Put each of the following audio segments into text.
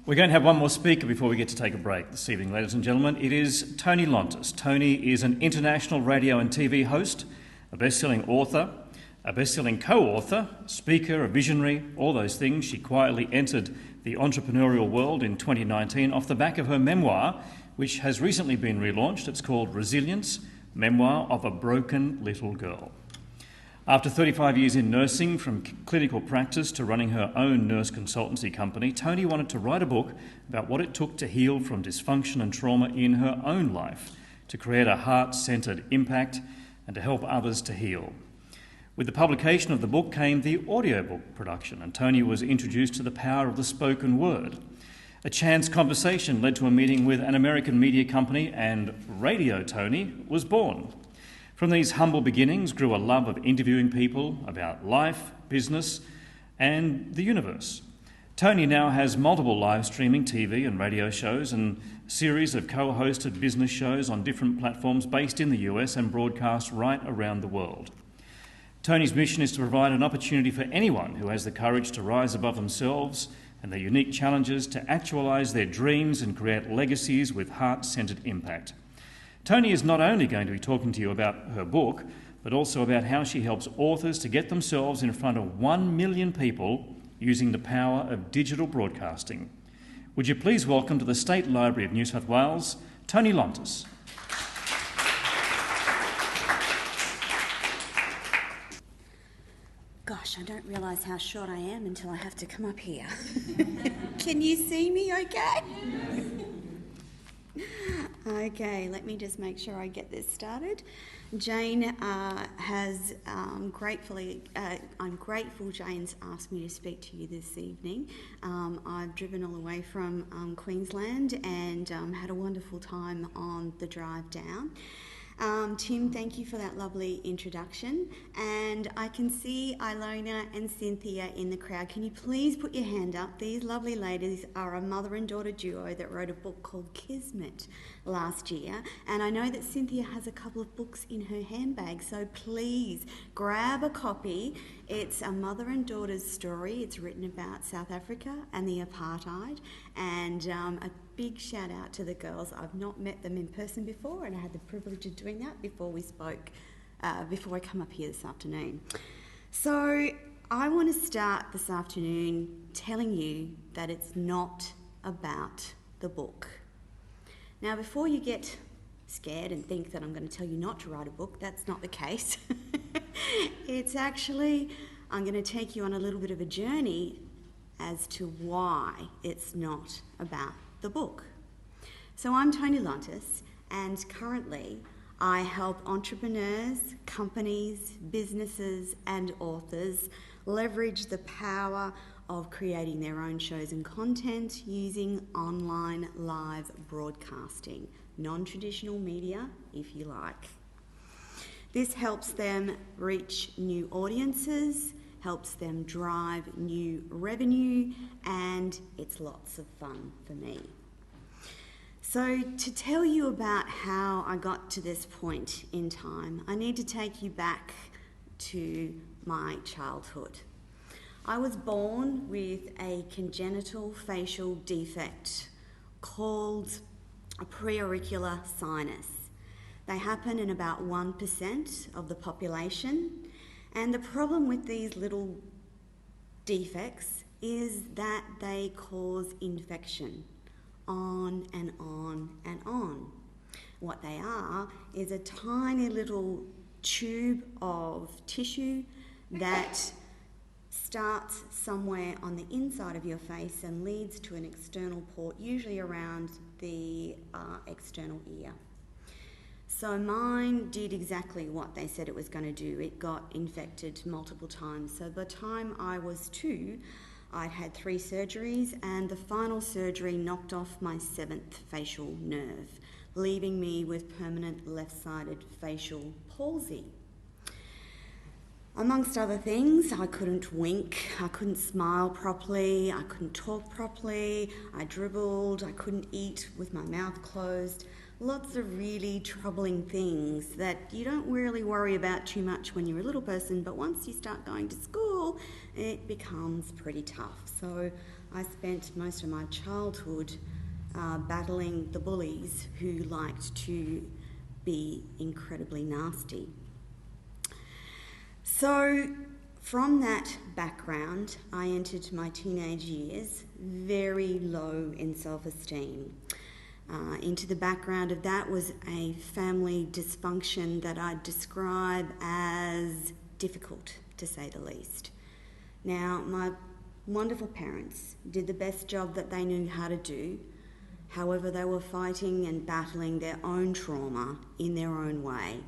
We're going to have one more speaker before we get to take a break this evening, ladies and gentlemen. It is Toni Lontis. Toni is an international radio and TV host, a best-selling author, a best-selling co-author, speaker, a visionary, all those things. She quietly entered the entrepreneurial world in 2019 off the back of her memoir, which has recently been relaunched. It's called Resilience, Memoir of a Broken Little Girl. After 35 years in nursing, from clinical practice to running her own nurse consultancy company, Toni wanted to write a book about what it took to heal from dysfunction and trauma in her own life, to create a heart-centred impact and to help others to heal. With the publication of the book came the audiobook production, and Toni was introduced to the power of the spoken word. A chance conversation led to a meeting with an American media company, and Radio Toni was born. From these humble beginnings grew a love of interviewing people about life, business, and the universe. Toni now has multiple live streaming TV and radio shows and a series of co-hosted business shows on different platforms based in the US and broadcast right around the world. Toni's mission is to provide an opportunity for anyone who has the courage to rise above themselves and their unique challenges to actualise their dreams and create legacies with heart-centred impact. Toni is not only going to be talking to you about her book, but also about how she helps authors to get themselves in front of 1 million people using the power of digital broadcasting. Would you please welcome to the State Library of New South Wales, Toni Lontis. Gosh, I don't realise how short I am until I have to come up here. Can you see me okay? Okay, let me just make sure I get this started. Jane I'm grateful Jane's asked me to speak to you this evening. I've driven all the way from Queensland and had a wonderful time on the drive down. Tim, thank you for that lovely introduction. And I can see Ilona and Cynthia in the crowd. Can you please put your hand up? These lovely ladies are a mother and daughter duo that wrote a book called Kismet last year. And I know that Cynthia has a couple of books in her handbag, so please grab a copy. It's a mother and daughter's story. It's written about South Africa and the apartheid, and a big shout out to the girls. I've not met them in person before, and I had the privilege of doing that before we spoke, before I come up here this afternoon. So I want to start this afternoon telling you that it's not about the book. Now, before you get scared and think that I'm going to tell you not to write a book, that's not the case. It's actually, I'm going to take you on a little bit of a journey as to why it's not about the book. So I'm Toni Lontis, and currently I help entrepreneurs, companies, businesses and authors leverage the power of creating their own shows and content using online live broadcasting, non-traditional media if you like. This helps them reach new audiences, helps them drive new revenue, and it's lots of fun for me. So to tell you about how I got to this point in time, I need to take you back to my childhood. I was born with a congenital facial defect called a preauricular sinus. They happen in about 1% of the population, and the problem with these little defects is that they cause infection on and on and on. What they are is a tiny little tube of tissue that starts somewhere on the inside of your face and leads to an external port, usually around the external ear. So mine did exactly what they said it was going to do. It got infected multiple times. So by the time I was 2, I'd had 3 surgeries, and the final surgery knocked off my 7th facial nerve, leaving me with permanent left-sided facial palsy. Amongst other things, I couldn't wink, I couldn't smile properly, I couldn't talk properly, I dribbled, I couldn't eat with my mouth closed. lots of really troubling things that you don't really worry about too much when you're a little person, but once you start going to school, it becomes pretty tough. So I spent most of my childhood battling the bullies who liked to be incredibly nasty. So from that background, I entered my teenage years very low in self-esteem. Into the background of that was a family dysfunction that I'd describe as difficult, to say the least. Now, my wonderful parents did the best job that they knew how to do. However, they were fighting and battling their own trauma in their own way.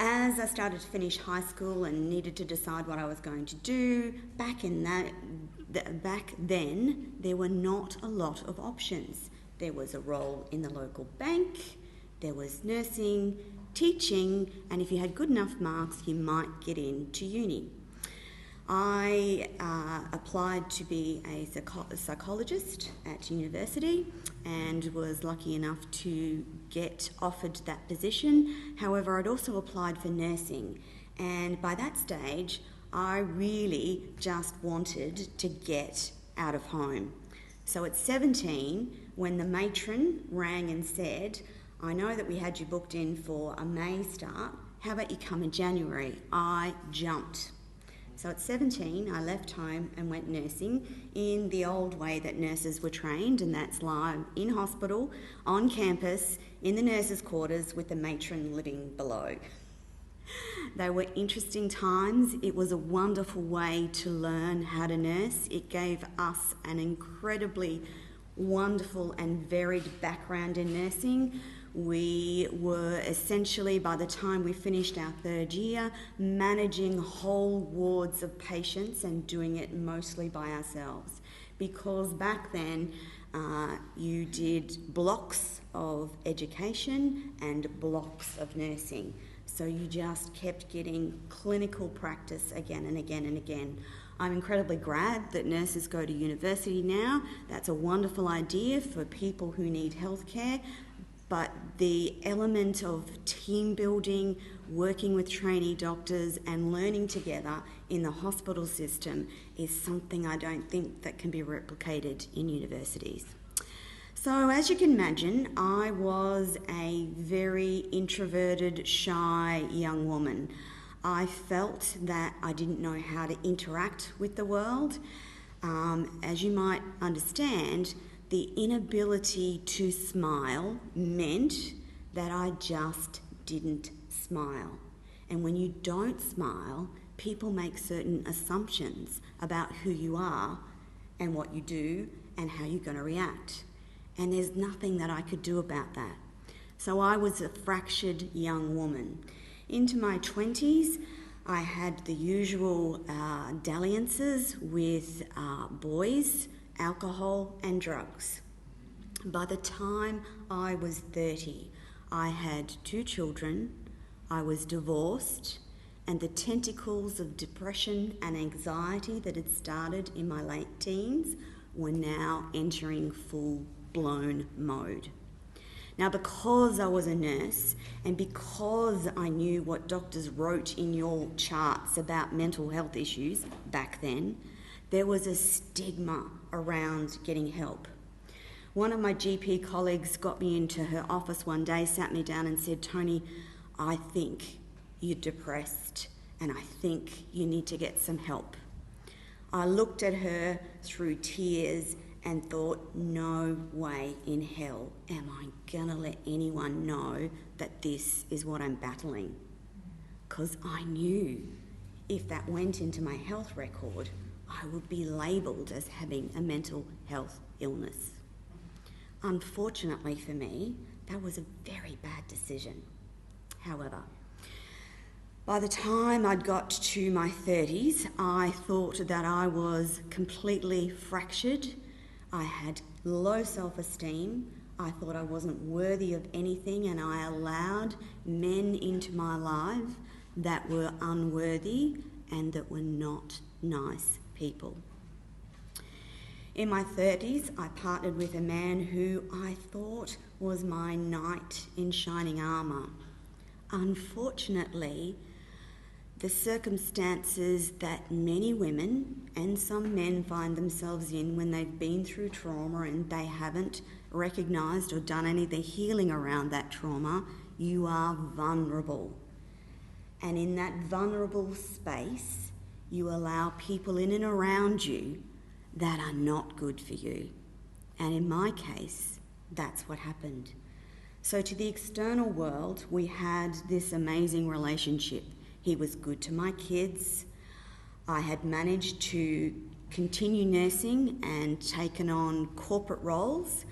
As I started to finish high school and needed to decide what I was going to do, back then, there were not a lot of options. There was a role in the local bank, there was nursing, teaching, and if you had good enough marks, you might get into uni. I applied to be a psychologist at university and was lucky enough to get offered that position. However, I'd also applied for nursing, and by that stage, I really just wanted to get out of home. So at 17, when the matron rang and said, "I know that we had you booked in for a May start, how about you come in January?" I jumped. So at 17, I left home and went nursing in the old way that nurses were trained, and that's live in hospital, on campus, in the nurses' quarters with the matron living below. They were interesting times. It was a wonderful way to learn how to nurse. It gave us an incredibly wonderful and varied background in nursing. We were essentially, by the time we finished our third year, managing whole wards of patients and doing it mostly by ourselves. Because back then, you did blocks of education and blocks of nursing. So you just kept getting clinical practice again and again and again. I'm incredibly glad that nurses go to university now. That's a wonderful idea for people who need healthcare. But the element of team building, working with trainee doctors and learning together in the hospital system is something I don't think that can be replicated in universities. So as you can imagine, I was a very introverted, shy young woman. I felt that I didn't know how to interact with the world. As you might understand, the inability to smile meant that I just didn't smile. And when you don't smile, people make certain assumptions about who you are and what you do and how you're going to react. And there's nothing that I could do about that. So I was a fractured young woman. Into my 20s, I had the usual dalliances with boys, alcohol and drugs. By the time I was 30, I had 2 children, I was divorced, and the tentacles of depression and anxiety that had started in my late teens were now entering full-blown mode. Now, because I was a nurse and because I knew what doctors wrote in your charts about mental health issues back then, there was a stigma around getting help. One of my GP colleagues got me into her office one day, sat me down and said, "Toni, I think you're depressed and I think you need to get some help." I looked at her through tears and thought, no way in hell am I gonna let anyone know that this is what I'm battling. Because I knew if that went into my health record, I would be labelled as having a mental health illness. Unfortunately for me, that was a very bad decision. However, by the time I'd got to my 30s, I thought that I was completely fractured. I had low self-esteem. I thought I wasn't worthy of anything, and I allowed men into my life that were unworthy and that were not nice people. In my 30s, I partnered with a man who I thought was my knight in shining armour. Unfortunately, the circumstances that many women and some men find themselves in when they've been through trauma and they haven't recognised or done any of the healing around that trauma, you are vulnerable. And in that vulnerable space, you allow people in and around you that are not good for you. And in my case, that's what happened. So to the external world, we had this amazing relationship. He was good to my kids. I had managed to continue nursing and taken on corporate roles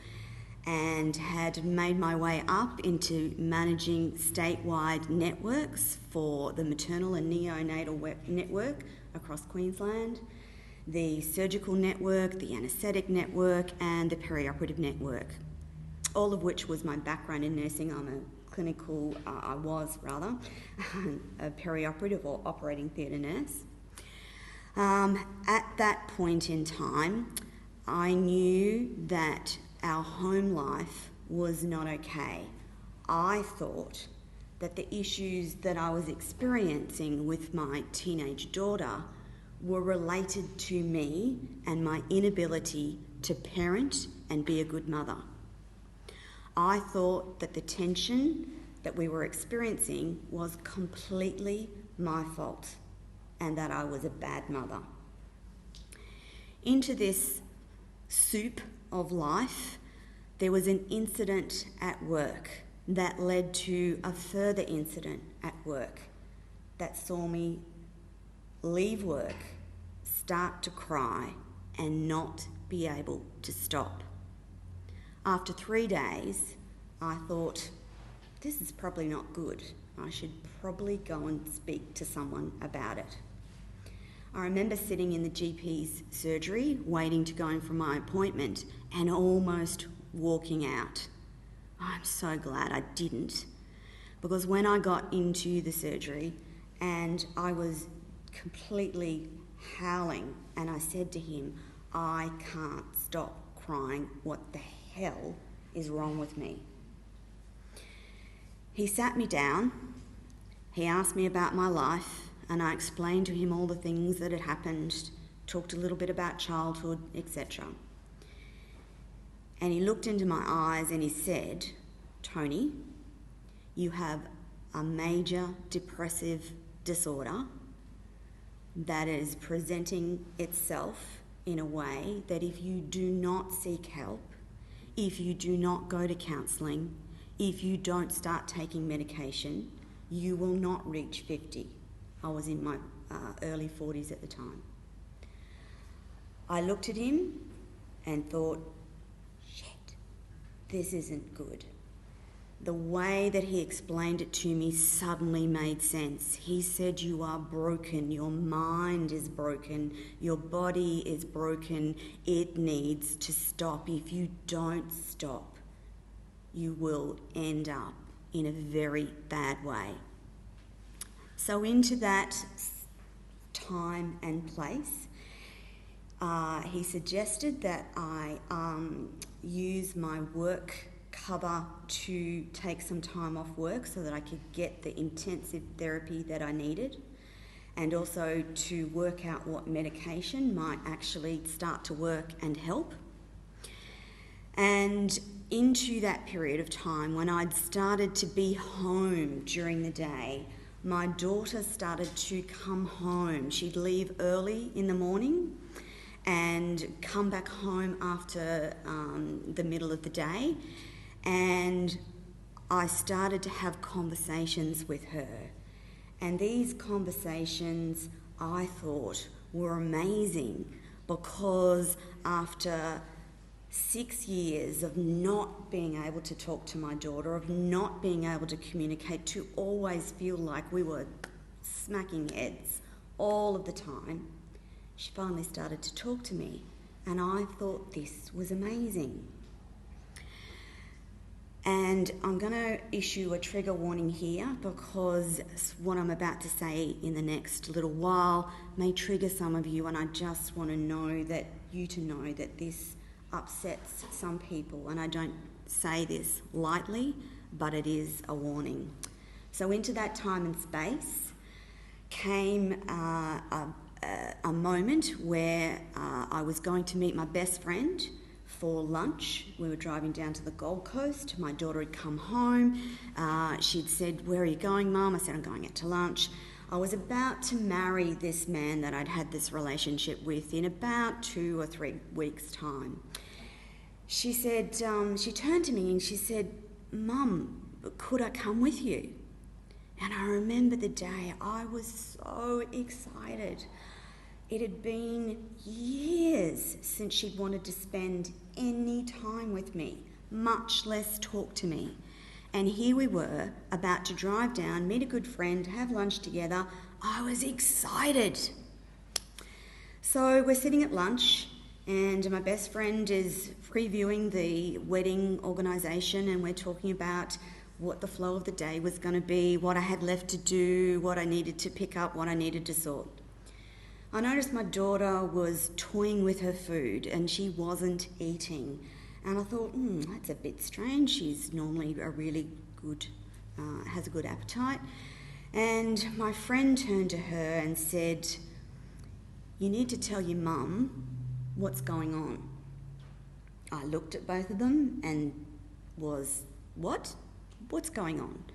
and had made my way up into managing statewide networks for the maternal and neonatal network across Queensland, the surgical network, the anaesthetic network, and the perioperative network, all of which was my background in nursing. I was a perioperative or operating theatre nurse. At that point in time, I knew that our home life was not okay. I thought that the issues that I was experiencing with my teenage daughter were related to me and my inability to parent and be a good mother. I thought that the tension that we were experiencing was completely my fault and that I was a bad mother. Into this soup of life, there was an incident at work that led to a further incident at work that saw me leave work, start to cry, and not be able to stop. After 3 days, I thought, this is probably not good. I should probably go and speak to someone about it. I remember sitting in the GP's surgery, waiting to go in for my appointment, and almost walking out. I'm so glad I didn't, because when I got into the surgery and I was completely howling, and I said to him, I can't stop crying. What the hell is wrong with me? He sat me down, he asked me about my life, and I explained to him all the things that had happened, talked a little bit about childhood, etc. And he looked into my eyes and he said, Toni, you have a major depressive disorder that is presenting itself in a way that if you do not seek help, if you do not go to counselling, if you don't start taking medication, you will not reach 50. I was in my early 40s at the time. I looked at him and thought, shit, this isn't good. The way that he explained it to me suddenly made sense. He said, you are broken, your mind is broken, your body is broken, it needs to stop. If you don't stop, you will end up in a very bad way. So into that time and place, he suggested that I use my work cover to take some time off work so that I could get the intensive therapy that I needed, and also to work out what medication might actually start to work and help. And into that period of time, when I'd started to be home during the day, my daughter started to come home. She'd leave early in the morning and come back home after the middle of the day. And I started to have conversations with her. And these conversations, I thought, were amazing, because after 6 years of not being able to talk to my daughter, of not being able to communicate, to always feel like we were smacking heads all of the time, she finally started to talk to me. And I thought this was amazing. And I'm going to issue a trigger warning here, because what I'm about to say in the next little while may trigger some of you, and I just want to know that you to know that this upsets some people, and I don't say this lightly, but it is a warning. So into that time and space came a moment where I was going to meet my best friend for lunch. We were driving down to the Gold Coast. My daughter had come home. She'd said, "Where are you going, Mum?" I said, "I'm going out to lunch." I was about to marry this man that I'd had this relationship with in about 2 or 3 weeks' time. She said, she turned to me and she said, "Mum, could I come with you?" And I remember the day, I was so excited. It had been years since she'd wanted to spend any time with me, much less talk to me. And here we were, about to drive down, meet a good friend, have lunch together. I was excited. So we're sitting at lunch, and my best friend is previewing the wedding organisation, and we're talking about what the flow of the day was going to be, what I had left to do, what I needed to pick up, what I needed to sort. I noticed my daughter was toying with her food and she wasn't eating. And I thought, that's a bit strange. She's normally a really good, has a good appetite. And my friend turned to her and said, "You need to tell your mum what's going on." I looked at both of them and was, "What? What's going on?"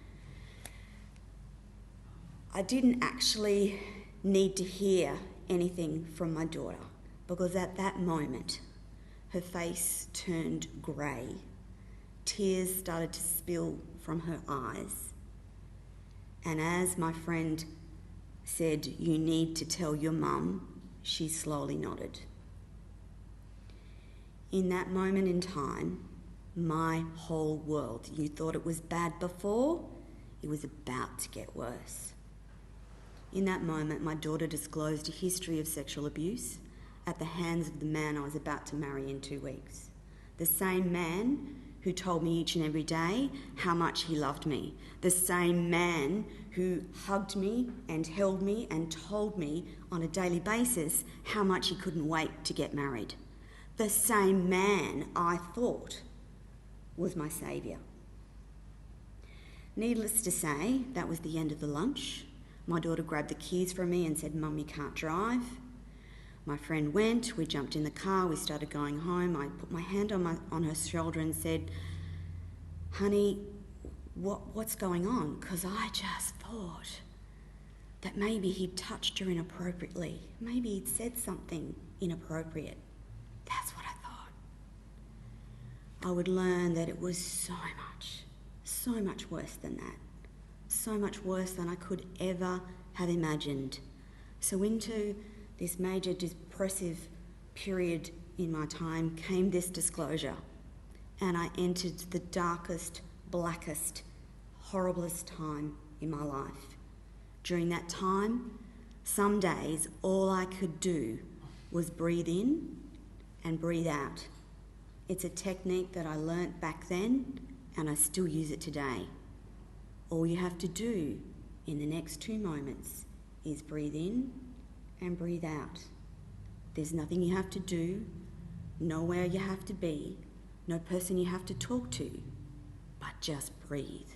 I didn't actually need to hear anything from my daughter, because at that moment her face turned grey. Tears started to spill from her eyes. And as my friend said, "You need to tell your mum," she slowly nodded. In that moment in time, my whole world, you thought it was bad before, it was about to get worse. In that moment, my daughter disclosed a history of sexual abuse at the hands of the man I was about to marry in 2 weeks. The same man who told me each and every day how much he loved me. The same man who hugged me and held me and told me on a daily basis how much he couldn't wait to get married. The same man I thought was my saviour. Needless to say, that was the end of the lunch. My daughter grabbed the keys from me and said, "Mum, you can't drive." My friend went, we jumped in the car, we started going home. I put my hand on her shoulder and said, "Honey, what's going on?" Because I just thought that maybe he'd touched her inappropriately. Maybe he'd said something inappropriate. That's what I thought. I would learn that it was so much worse than that. So much worse than I could ever have imagined. So into this major depressive period in my time came this disclosure, and I entered the darkest, blackest, horriblest time in my life. During that time, some days all I could do was breathe in and breathe out. It's a technique that I learnt back then, and I still use it today. All you have to do in the next 2 moments is breathe in and breathe out. There's nothing you have to do, nowhere you have to be, no person you have to talk to, but just breathe.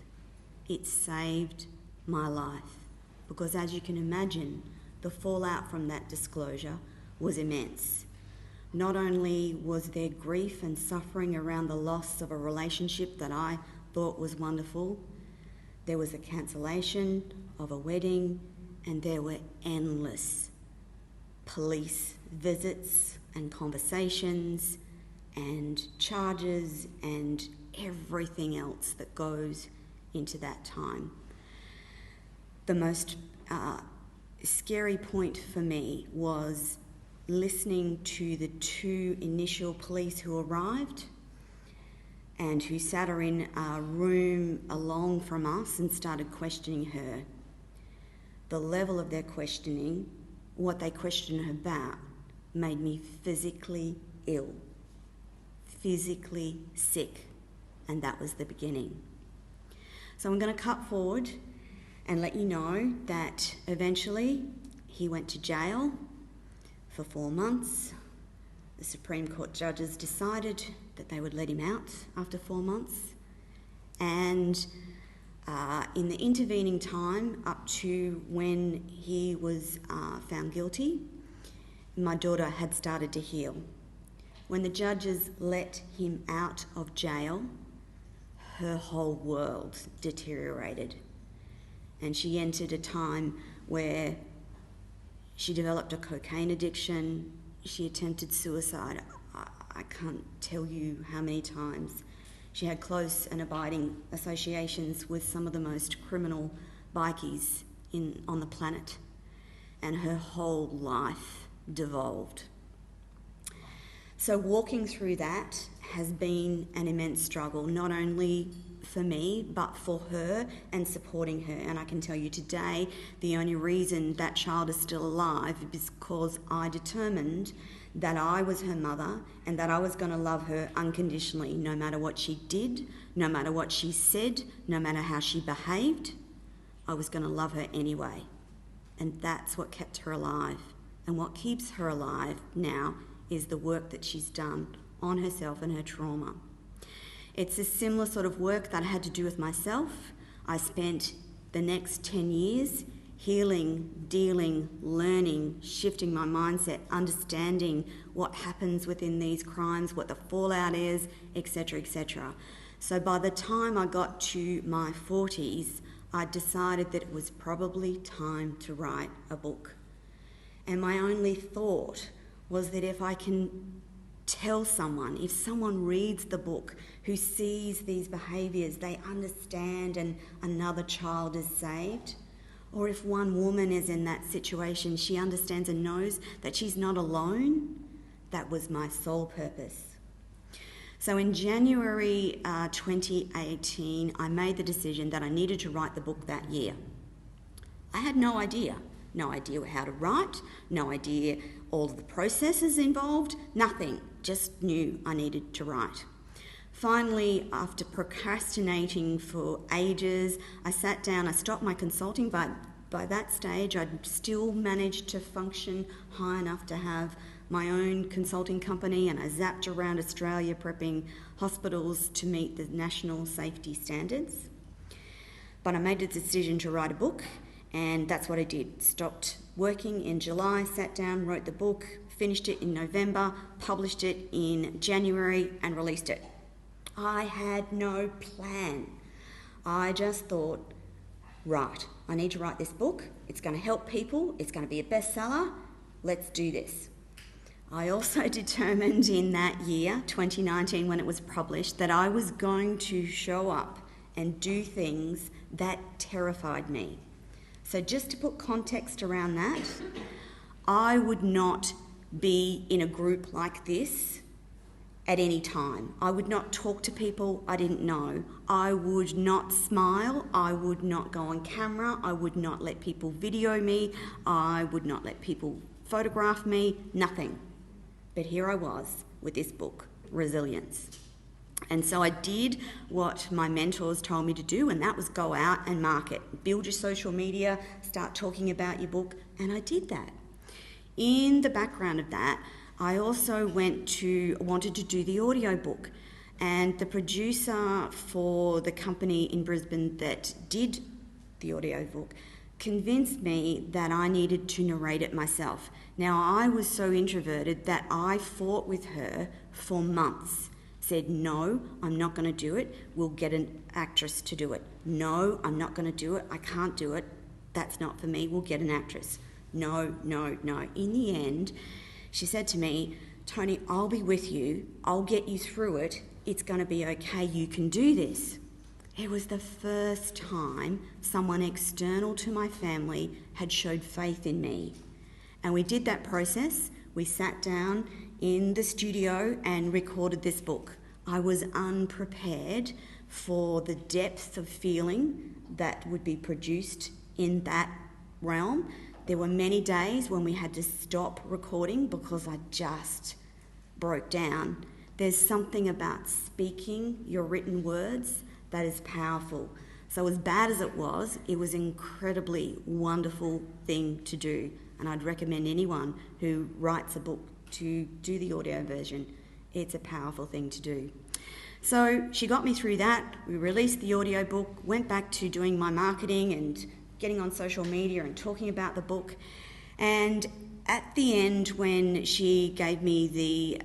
It saved my life, because as you can imagine, the fallout from that disclosure was immense. Not only was there grief and suffering around the loss of a relationship that I thought was wonderful, there was a cancellation of a wedding, and there were endless police visits and conversations and charges and everything else that goes into that time. The most scary point for me was listening to the 2 initial police who arrived and who sat her in a room along from us and started questioning her. The level of their questioning, what they questioned her about, made me physically ill, physically sick, and that was the beginning. So I'm going to cut forward and let you know that eventually he went to jail for 4 months. The Supreme Court judges decided that they would let him out after 4 months, and in the intervening time up to when he was found guilty, my daughter had started to heal. When the judges let him out of jail, her whole world deteriorated, and she entered a time where she developed a cocaine addiction. She attempted suicide. I can't tell you how many times. She had close and abiding associations with some of the most criminal bikies on the planet, and her whole life devolved. So walking through that has been an immense struggle, not only for me, but for her and supporting her. And I can tell you today, the only reason that child is still alive is because I determined that I was her mother and that I was going to love her unconditionally, no matter what she did, no matter what she said, no matter how she behaved. I was going to love her anyway. And that's what kept her alive. And what keeps her alive now is the work that she's done on herself and her trauma. It's a similar sort of work that I had to do with myself. I spent the next 10 years healing, dealing, learning, shifting my mindset, understanding what happens within these crimes, what the fallout is, etc., etc. So by the time I got to my 40s, I decided that it was probably time to write a book. And my only thought was that if I can tell someone, if someone reads the book who sees these behaviours, they understand and another child is saved. Or if one woman is in that situation, she understands and knows that she's not alone. That was my sole purpose. So in January 2018, I made the decision that I needed to write the book that year. I had no idea how to write, no idea all of the processes involved, nothing, just knew I needed to write. Finally, after procrastinating for ages, I sat down, I stopped my consulting, but by that stage I'd still managed to function high enough to have my own consulting company, and I zapped around Australia prepping hospitals to meet the national safety standards. But I made the decision to write a book, and that's what I did. Stopped working in July, sat down, wrote the book, finished it in November, published it in January, and released it. I had no plan. I just thought, right, I need to write this book. It's going to help people. It's going to be a bestseller. Let's do this. I also determined in that year, 2019, when it was published, that I was going to show up and do things that terrified me. So just to put context around that, I would not be in a group like this at any time. I would not talk to people I didn't know. I would not smile. I would not go on camera. I would not let people video me. I would not let people photograph me, nothing. But here I was with this book, Resilience. And so I did what my mentors told me to do, and that was go out and market. Build your social media, start talking about your book, and I did that. In the background of that, I also wanted to do the audiobook, and the producer for the company in Brisbane that did the audiobook convinced me that I needed to narrate it myself. Now, I was so introverted that I fought with her for months. Said, no, I'm not going to do it. We'll get an actress to do it. No, I'm not going to do it. I can't do it. That's not for me. We'll get an actress. No. In the end, she said to me, Toni, I'll be with you. I'll get you through it. It's going to be okay. You can do this. It was the first time someone external to my family had showed faith in me. And we did that process. We sat down in the studio and recorded this book. I was unprepared for the depth of feeling that would be produced in that realm. There were many days when we had to stop recording because I just broke down. There's something about speaking your written words that is powerful. So as bad as it was an incredibly wonderful thing to do. And I'd recommend anyone who writes a book to do the audio version. It's a powerful thing to do. So she got me through that. We released the audio book, went back to doing my marketing and getting on social media and talking about the book. And at the end, when she gave me the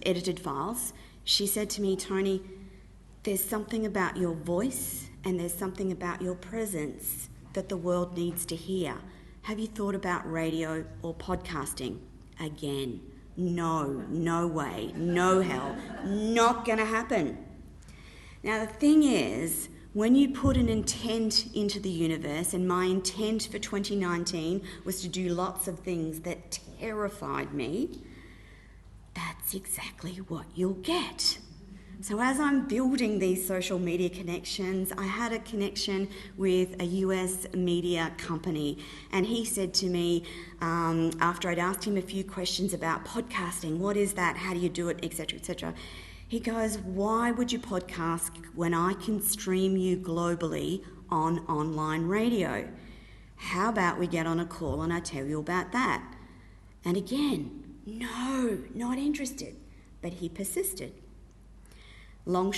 edited files, she said to me, "Toni, there's something about your voice and there's something about your presence that the world needs to hear. Have you thought about radio or podcasting?" Again, no way, no hell, not going to happen. Now, the thing is, when you put an intent into the universe, and my intent for 2019 was to do lots of things that terrified me, that's exactly what you'll get. So as I'm building these social media connections, I had a connection with a US media company, and he said to me, after I'd asked him a few questions about podcasting, what is that, how do you do it, etc., etc., he goes, "Why would you podcast when I can stream you globally on online radio? How about we get on a call and I tell you about that?" And again, no, not interested, but he persisted. Long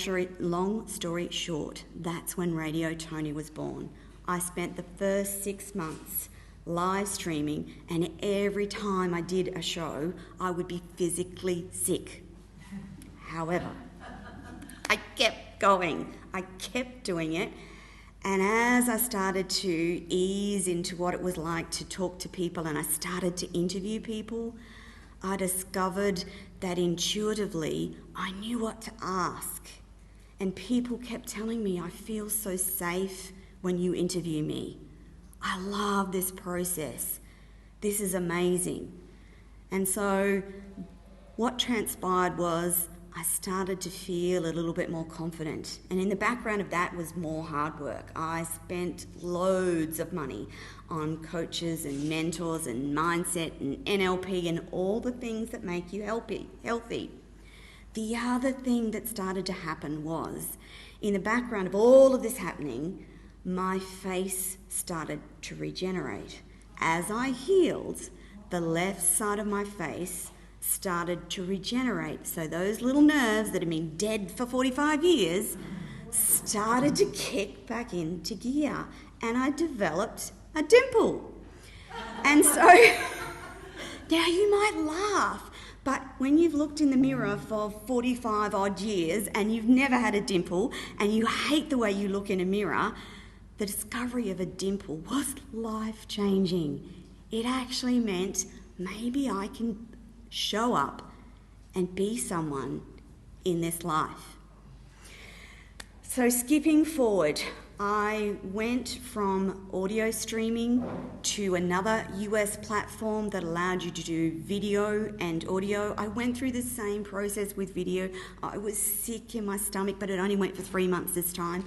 story short, that's when Radio Toni was born. I spent the first 6 months live streaming, and every time I did a show, I would be physically sick. However, I kept going. I kept doing it. And as I started to ease into what it was like to talk to people and I started to interview people, I discovered that intuitively I knew what to ask. And people kept telling me, "I feel so safe when you interview me. I love this process. This is amazing." And so what transpired was I started to feel a little bit more confident. And in the background of that was more hard work. I spent loads of money on coaches and mentors and mindset and NLP and all the things that make you healthy. The other thing that started to happen was, in the background of all of this happening, my face started to regenerate. As I healed, the left side of my face started to regenerate. So those little nerves that had been dead for 45 years started to kick back into gear, and I developed a dimple. And so now you might laugh, but when you've looked in the mirror for 45 odd years and you've never had a dimple and you hate the way you look in a mirror, the discovery of a dimple was life-changing. It actually meant maybe I can show up and be someone in this life. So skipping forward, I went from audio streaming to another US platform that allowed you to do video and audio. I went through the same process with video. I was sick in my stomach, but it only went for 3 months this time,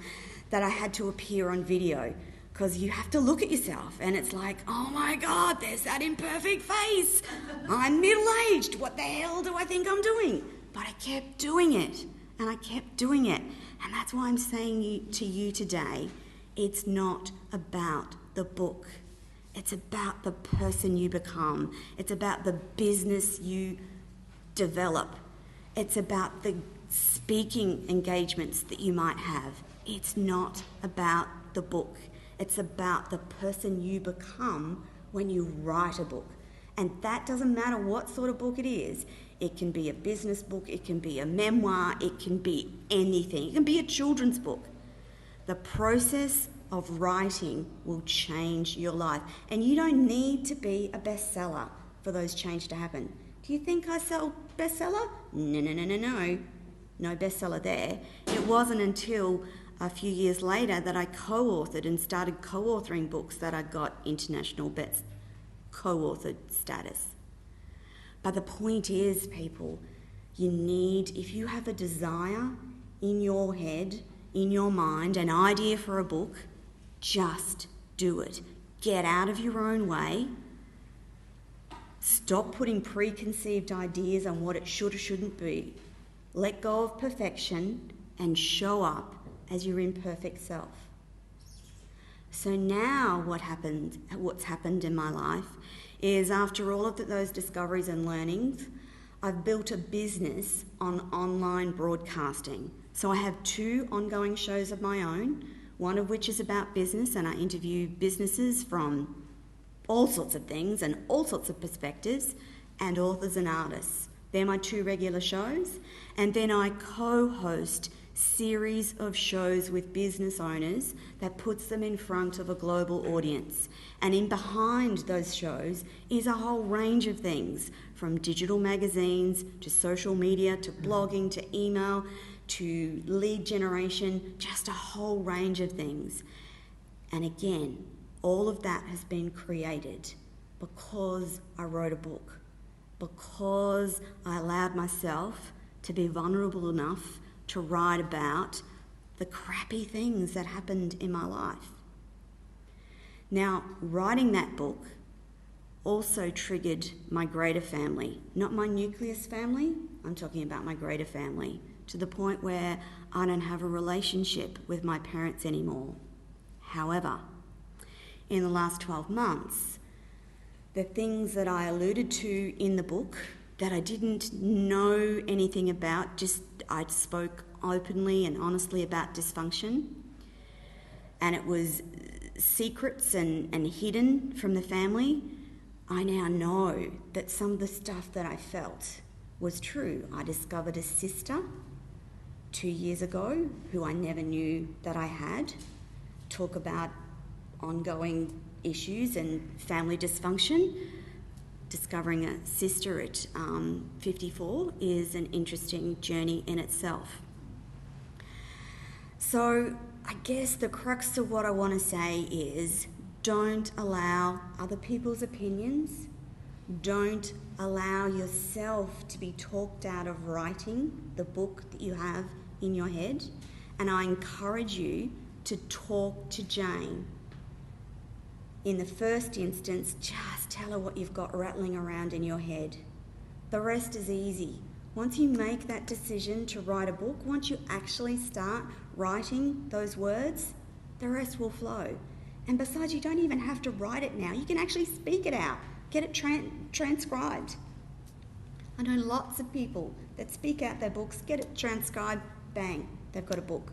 that I had to appear on video. Because you have to look at yourself and it's like, oh my God, there's that imperfect face. I'm middle-aged. What the hell do I think I'm doing? But I kept doing it and I kept doing it. And that's why I'm saying to you today, it's not about the book. It's about the person you become. It's about the business you develop. It's about the speaking engagements that you might have. It's not about the book. It's about the person you become when you write a book. And that doesn't matter what sort of book it is. It can be a business book, it can be a memoir, it can be anything. It can be a children's book. The process of writing will change your life. And you don't need to be a bestseller for those changes to happen. Do you think I sell bestseller? No. No bestseller there. It wasn't until a few years later that I co-authored and started co-authoring books that I got international best co-authored status. But the point is, people, you need, if you have a desire in your head, in your mind, an idea for a book, just do it. Get out of your own way. Stop putting preconceived ideas on what it should or shouldn't be. Let go of perfection and show up as your imperfect self. So now what's happened in my life is, after all of those discoveries and learnings, I've built a business on online broadcasting. So I have 2 ongoing shows of my own, one of which is about business, and I interview businesses from all sorts of things and all sorts of perspectives, and authors and artists. They're my 2 regular shows. And then I co-host series of shows with business owners that puts them in front of a global audience. And in behind those shows is a whole range of things, from digital magazines to social media to blogging to email to lead generation, just a whole range of things. And again, all of that has been created because I wrote a book, because I allowed myself to be vulnerable enough to write about the crappy things that happened in my life. Now, writing that book also triggered my greater family, not my nucleus family, I'm talking about my greater family, to the point where I don't have a relationship with my parents anymore. However, in the last 12 months, the things that I alluded to in the book that I didn't know anything about, just I spoke openly and honestly about dysfunction, and it was secrets and hidden from the family. I now know that some of the stuff that I felt was true. I discovered a sister 2 years ago who I never knew that I had. Talk about ongoing issues and family dysfunction. Discovering a sister at 54 is an interesting journey in itself. So I guess the crux of what I want to say is, don't allow other people's opinions. Don't allow yourself to be talked out of writing the book that you have in your head. And I encourage you to talk to Jane. In the first instance, just tell her what you've got rattling around in your head. The rest is easy. Once you make that decision to write a book, once you actually start writing those words, the rest will flow. And besides, you don't even have to write it now. You can actually speak it out, get it transcribed. I know lots of people that speak out their books, get it transcribed, bang, they've got a book.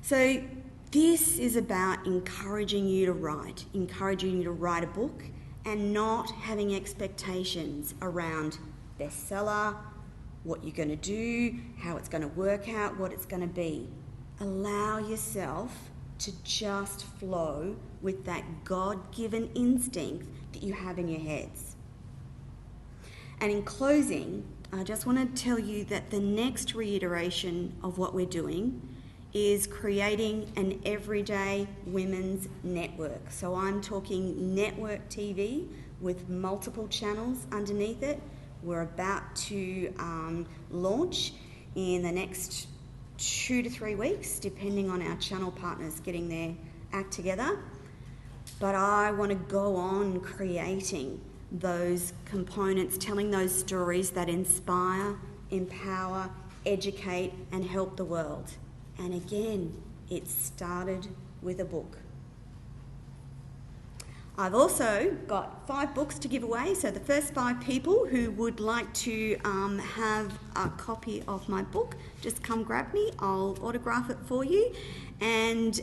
So this is about encouraging you to write a book, and not having expectations around bestseller, what you're going to do, how it's going to work out, what it's going to be. Allow yourself to just flow with that God-given instinct that you have in your heads. And in closing, I just want to tell you that the next reiteration of what we're doing is creating an everyday women's network. So I'm talking network TV with multiple channels underneath it. We're about to launch in the next 2 to 3 weeks, depending on our channel partners getting their act together. But I want to go on creating those components, telling those stories that inspire, empower, educate, and help the world. And again, it started with a book. I've also got 5 books to give away, so the first 5 people who would like to have a copy of my book, just come grab me, I'll autograph it for you, and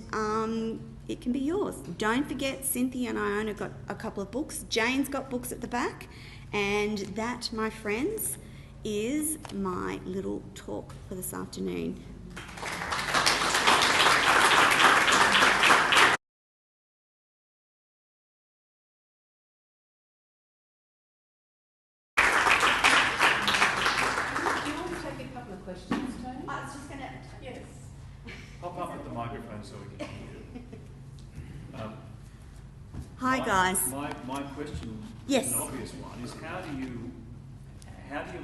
it can be yours. Don't forget, Cynthia and Iona got a couple of books. Jane's got books at the back, and that, my friends, is my little talk for this afternoon. Questions, Toni? I was just going to... Yes. Pop up at the microphone so we can hear you. Hi, guys. My question, Yes. an obvious one, is how do you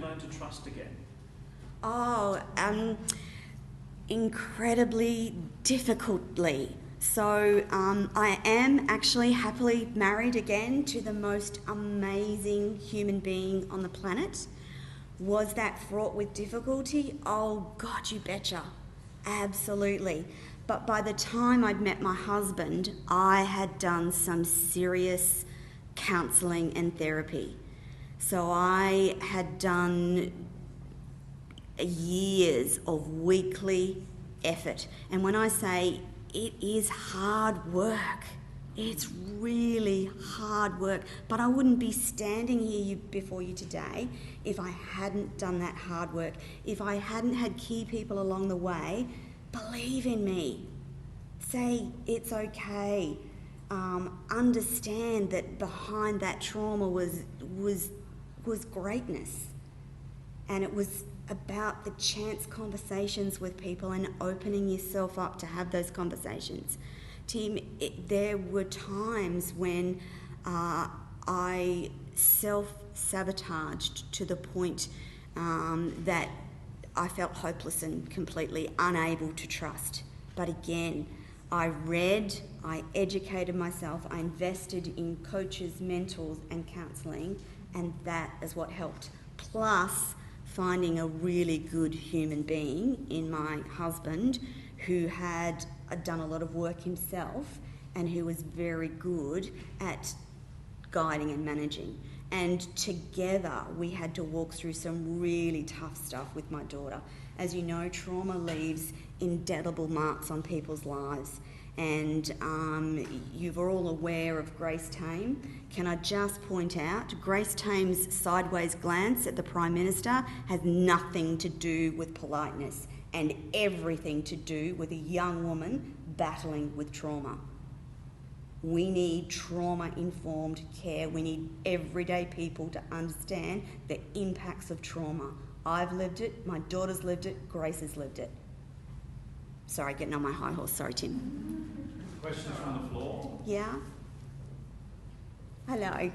learn to trust again? Incredibly difficultly. So I am actually happily married again to the most amazing human being on the planet. Was that fraught with difficulty? Oh, God, you betcha. Absolutely. But by the time I'd met my husband, I had done some serious counselling and therapy. So I had done years of weekly effort. And when I say it is hard work, it's really hard work. But I wouldn't be standing here before you today if I hadn't done that hard work. If I hadn't had key people along the way believe in me, say it's okay, understand that behind that trauma was greatness. And it was about the chance conversations with people and opening yourself up to have those conversations. Tim, there were times when I self-sabotaged to the point that I felt hopeless and completely unable to trust. But again, I read, I educated myself, I invested in coaches, mentors and counselling, and that is what helped. Plus, finding a really good human being in my husband who had done a lot of work himself and who was very good at guiding and managing. And together we had to walk through some really tough stuff with my daughter. As you know, trauma leaves indelible marks on people's lives. And you're all aware of Grace Tame. Can I just point out, Grace Tame's sideways glance at the Prime Minister has nothing to do with politeness and everything to do with a young woman battling with trauma. We need trauma-informed care. We need everyday people to understand the impacts of trauma. I've lived it, my daughter's lived it, Grace has lived it. Sorry, getting on my high horse. Sorry, Tim. Questions from the floor? Yeah? Hello. Take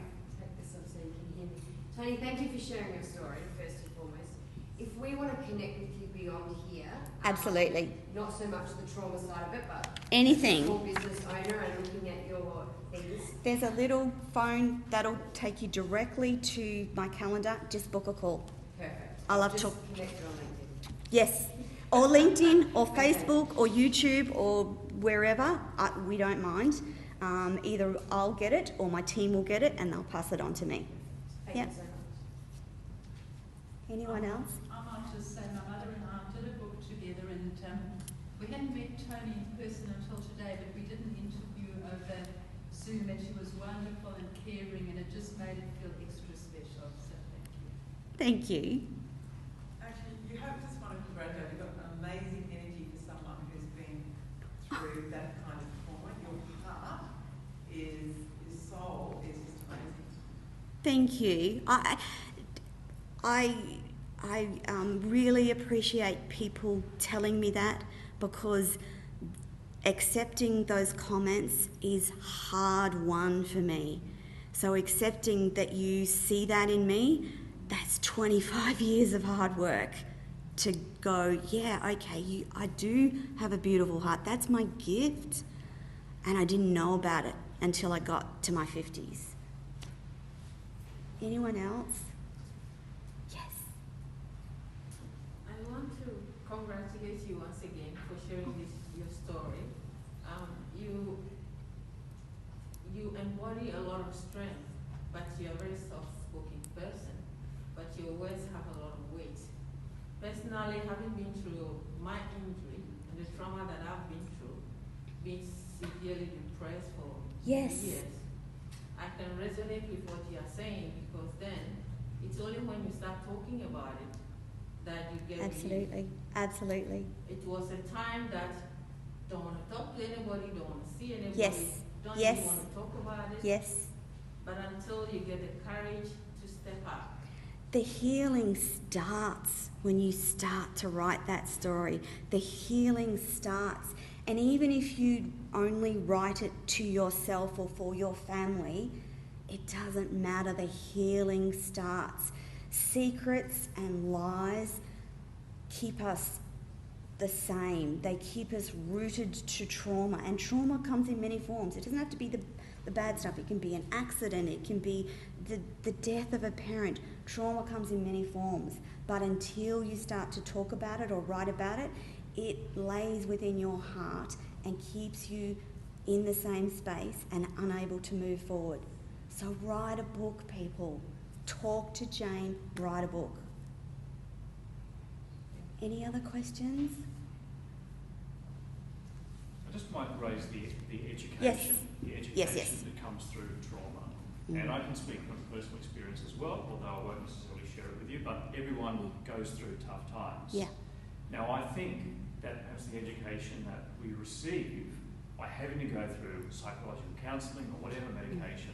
this up so you can hear me. Toni, thank you for sharing your story, first and foremost. If we want to connect with you beyond here... Absolutely. Not so much the trauma side of it, but... Anything. Small business owner and looking at your things. There's a little phone that'll take you directly to my calendar. Just book a call. Perfect. I love just talk. connect on LinkedIn. Yes. Or LinkedIn, or Facebook, or YouTube, or wherever. We don't mind. Either I'll get it, or my team will get it, and they'll pass it on to me. Thank Yep. you so much. Anyone else? I might just say my mother and I did a book together, and we hadn't met Toni in person until today, but we did an interview over Zoom, and she was wonderful and caring, and it just made it feel extra special. So thank you. Thank you. Actually, you have just want to congratulate. You've got an amazing energy for someone who's been through that kind of trauma. Your heart is, your soul is just amazing. Thank you. I really appreciate people telling me that, because accepting those comments is hard won for me. So accepting that you see that in me, that's 25 years of hard work to go, yeah, okay, I do have a beautiful heart. That's my gift. And I didn't know about it until I got to my 50s. Anyone else? Yes. I want to congratulate you once again for sharing your story. You embody a lot of strength, but you're a very soft-spoken person, but your words have a lot of weight. Personally, having been through my injury and the trauma that I've been through, being severely depressed for Yes. years, I can resonate with what you're saying, because then it's only when you start talking about it that you get relief. Absolutely. Absolutely. It was a time that don't want to talk to anybody, don't want to see anybody, Yes. don't Yes. even want to talk about it. Yes. But until you get the courage to step up. The healing starts when you start to write that story. The healing starts. And even if you only write it to yourself or for your family, it doesn't matter. The healing starts. Secrets and lies keep us the same. They keep us rooted to trauma. And trauma comes in many forms. It doesn't have to be the bad stuff. It can be an accident. It can be the death of a parent. Trauma comes in many forms. But until you start to talk about it or write about it, it lays within your heart and keeps you in the same space and unable to move forward. So write a book, people. Talk to Jane, write a book. Any other questions? I just might raise the education. Yes. The education Yes, yes. that comes through trauma. Mm. And I can speak from personal experience as well, although I won't necessarily share it with you, but everyone goes through tough times. Yeah. Now, I think that perhaps the education that we receive by having to go through psychological counselling or whatever medication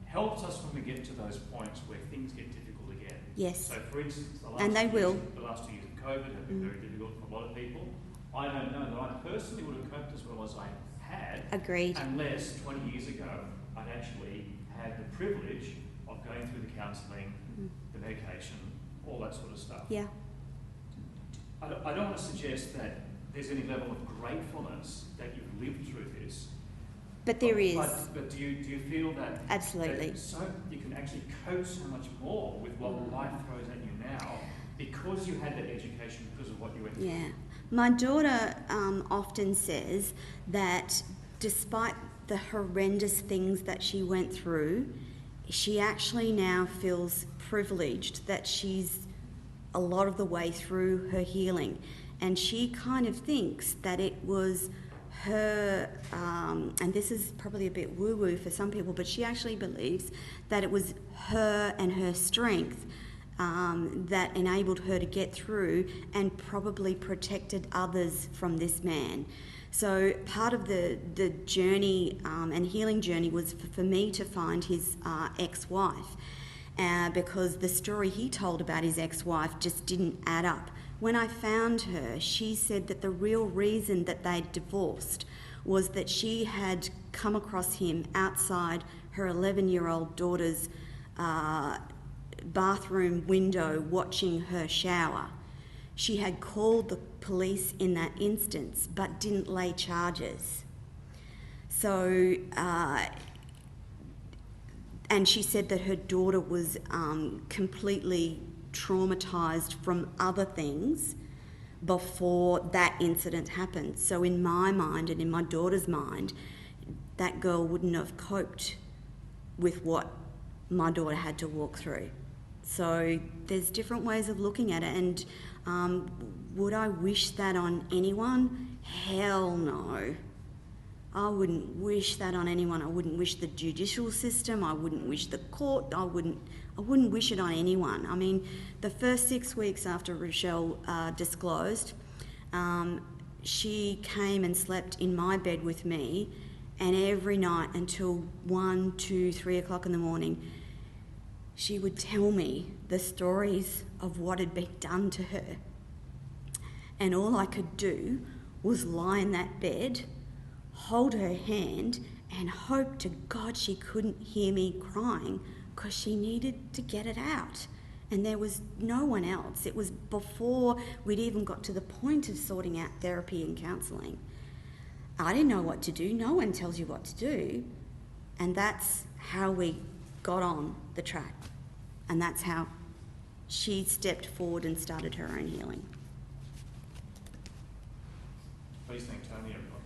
helps us when we get to those points where things get difficult again. Yes. So, for instance, the And they will. The last 2 years of COVID have been very difficult for a lot of people. I don't know that I personally would have coped as well as I had. Agreed. Unless 20 years ago I'd actually had the privilege of going through the counselling, the medication, all that sort of stuff. Yeah. I don't want to suggest that there's any level of gratefulness that you've lived through this. But there is. But do you feel that Absolutely. that so you can actually cope so much more with what life throws at you now because you had that education, because of what you went through? Yeah. My daughter often says that despite the horrendous things that she went through, she actually now feels privileged that she's a lot of the way through her healing. And she kind of thinks that it was her, and this is probably a bit woo-woo for some people, but she actually believes that it was her and her strength that enabled her to get through and probably protected others from this man. So part of the journey and healing journey was for me to find his ex-wife, because the story he told about his ex-wife just didn't add up. When I found her, she said that the real reason that they'd divorced was that she had come across him outside her 11-year-old daughter's bathroom window watching her shower. She had called the police in that instance but didn't lay charges. So, and she said that her daughter was completely traumatised from other things before that incident happened. So in my mind and in my daughter's mind, that girl wouldn't have coped with what my daughter had to walk through. So there's different ways of looking at it, and would I wish that on anyone? Hell no. I wouldn't wish that on anyone. I wouldn't wish the judicial system. I wouldn't wish the court. I wouldn't wish it on anyone. I mean, the first 6 weeks after Rochelle disclosed, she came and slept in my bed with me, and every night until 1, 2, 3 o'clock in the morning, she would tell me the stories of what had been done to her. And all I could do was lie in that bed, hold her hand, and hope to God she couldn't hear me crying, because she needed to get it out. And there was no one else. It was before we'd even got to the point of sorting out therapy and counselling. I didn't know what to do. No one tells you what to do. And that's how we got on the track. And that's how she stepped forward and started her own healing. Please thank Toni, everybody.